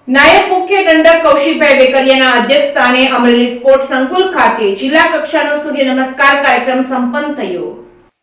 નાયબ મુખ્ય દંડક કૌશિકભાઈ વેકરિયાના અધ્યક્ષસ્થાને અમરેલી સ્પોર્ટ્સ સંકુલ ખાતે જિલ્લા કક્ષાનો સૂર્ય નમસ્કાર કાર્યક્રમ સંપન્ન થયો।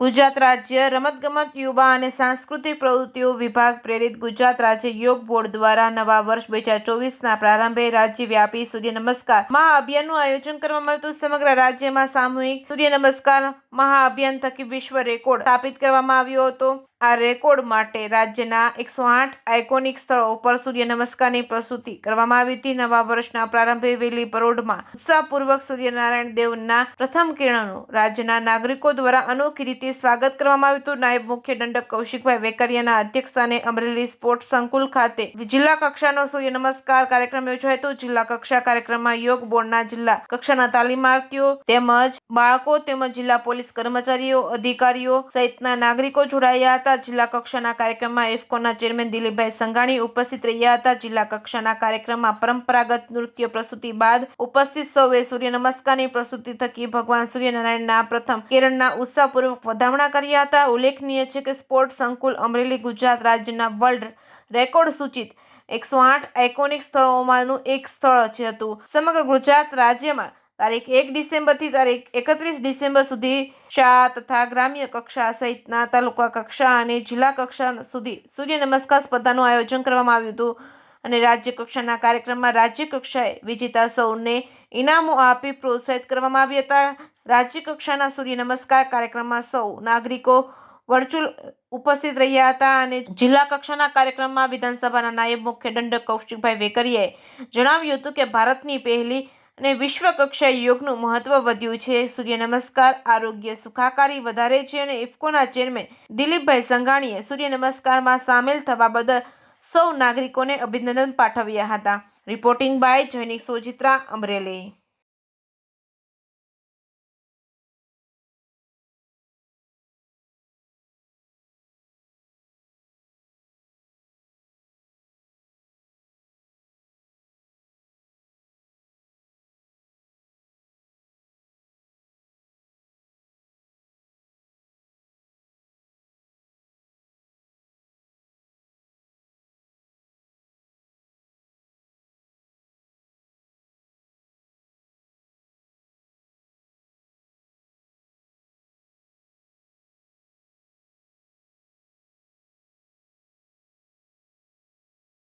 ગુજરાત રાજ્ય રમતગમત યુવા અને સાંસ્કૃતિક પ્રવૃત્તિઓ વિભાગ પ્રેરિત ગુજરાત રાજ્ય યોગ બોર્ડ દ્વારા નવા વર્ષ 2024ના પ્રારંભે રાજ્યવ્યાપી સૂર્ય નમસ્કાર મહાઅભિયાનનું આયોજન કરવામાં આવ્યું હતું। સમગ્ર રાજ્યમાં સામૂહિક સૂર્ય નમસ્કાર મહાઅભિયાન થકી વિશ્વ રેકોર્ડ સ્થાપિત કરવામાં આવ્યો હતો। આ રેકોર્ડ માટે રાજ્યના 108 આઇકોનિક સ્થળો પર સૂર્ય નમસ્કારની પ્રસ્તુતિ કરવામાં આવી હતી। નવા વર્ષના પ્રારંભે વેલી પરોઢમાં ઉત્સાહપૂર્વક સૂર્યનારાયણ દેવના પ્રથમ કિરણનું રાજ્યના નાગરિકો દ્વારા અનોખી રીતે સ્વાગત કરવામાં આવ્યું હતું। નાયબ મુખ્ય દંડક કૌશિકભાઈ વેકરિયાના અધ્યક્ષસ્થાને અમરેલી સ્પોર્ટ્સ સંકુલ ખાતે જિલ્લા કક્ષાનો સૂર્ય નમસ્કાર કાર્યક્રમ યોજાયો હતો। જિલ્લા કક્ષા કાર્યક્રમમાં યોગ બોર્ડના જિલ્લા કક્ષાના તાલીમાર્થીઓ તેમજ બાળકો તેમજ જિલ્લા પોલીસ કર્મચારીઓ અધિકારીઓ સહિતના નાગરિકો જોડાયા હતા। જિલ્લા કક્ષાના કાર્યક્રમમાં ઇફકોના ચેરમેન દિલીપભાઈ સંઘાણી ઉપસ્થિત રહ્યા હતા। જિલ્લા કક્ષાના કાર્યક્રમમાં પરંપરાગત નૃત્ય પ્રસ્તુતિ બાદ ઉપસ્થિત સૌએ સૂર્ય નમસ્કારની પ્રસ્તુતિ થકી ભગવાન સૂર્યનારાયણના પ્રથમ કિરણના ઉત્સાહપૂર્વક વધામણા કર્યા હતા। ઉલ્લેખનીય છે કે સ્પોર્ટ્સ સંકુલ અમરેલી ગુજરાત રાજ્યના વર્લ્ડ રેકોર્ડ સૂચિત 108 આઇકોનિક સ્થળોમાંનું એક સ્થળ હતું। સમગ્ર ગુજરાત રાજ્યમાં તારીખ 1 ડિસેમ્બરથી તારીખ 31 ડિસેમ્બર સુધી શાળા તથા ગ્રામ્ય કક્ષા સહિતના તાલુકા કક્ષા અને જિલ્લા કક્ષા સુધી સૂર્ય નમસ્કાર સ્પર્ધાનું આયોજન કરવામાં આવ્યું હતું અને રાજ્ય કક્ષાના કાર્યક્રમમાં રાજ્ય કક્ષાએ વિજેતા સૌને ઇનામો આપી પ્રોત્સાહિત કરવામાં આવ્યા હતા। રાજ્ય કક્ષાના સૂર્ય નમસ્કાર કાર્યક્રમમાં સૌ નાગરિકો વર્ચ્યુઅલ ઉપસ્થિત રહ્યા હતા અને જિલ્લા કક્ષાના કાર્યક્રમમાં વિધાનસભાના નાયબ મુખ્ય દંડક કૌશિકભાઈ વેકરિયાએ જણાવ્યું હતું કે ભારતની પહેલી અને વિશ્વ કક્ષાએ યોગનું મહત્વ વધ્યું છે। સૂર્ય નમસ્કાર આરોગ્ય સુખાકારી વધારે છે અને ઇફકોના ચેરમેન દિલીપભાઈ સંઘાણીએ સૂર્ય નમસ્કારમાં સામેલ થવા બદલ સૌ નાગરિકોને અભિનંદન પાઠવ્યા હતા। Reporting by Jainik Sojitra, Amreli.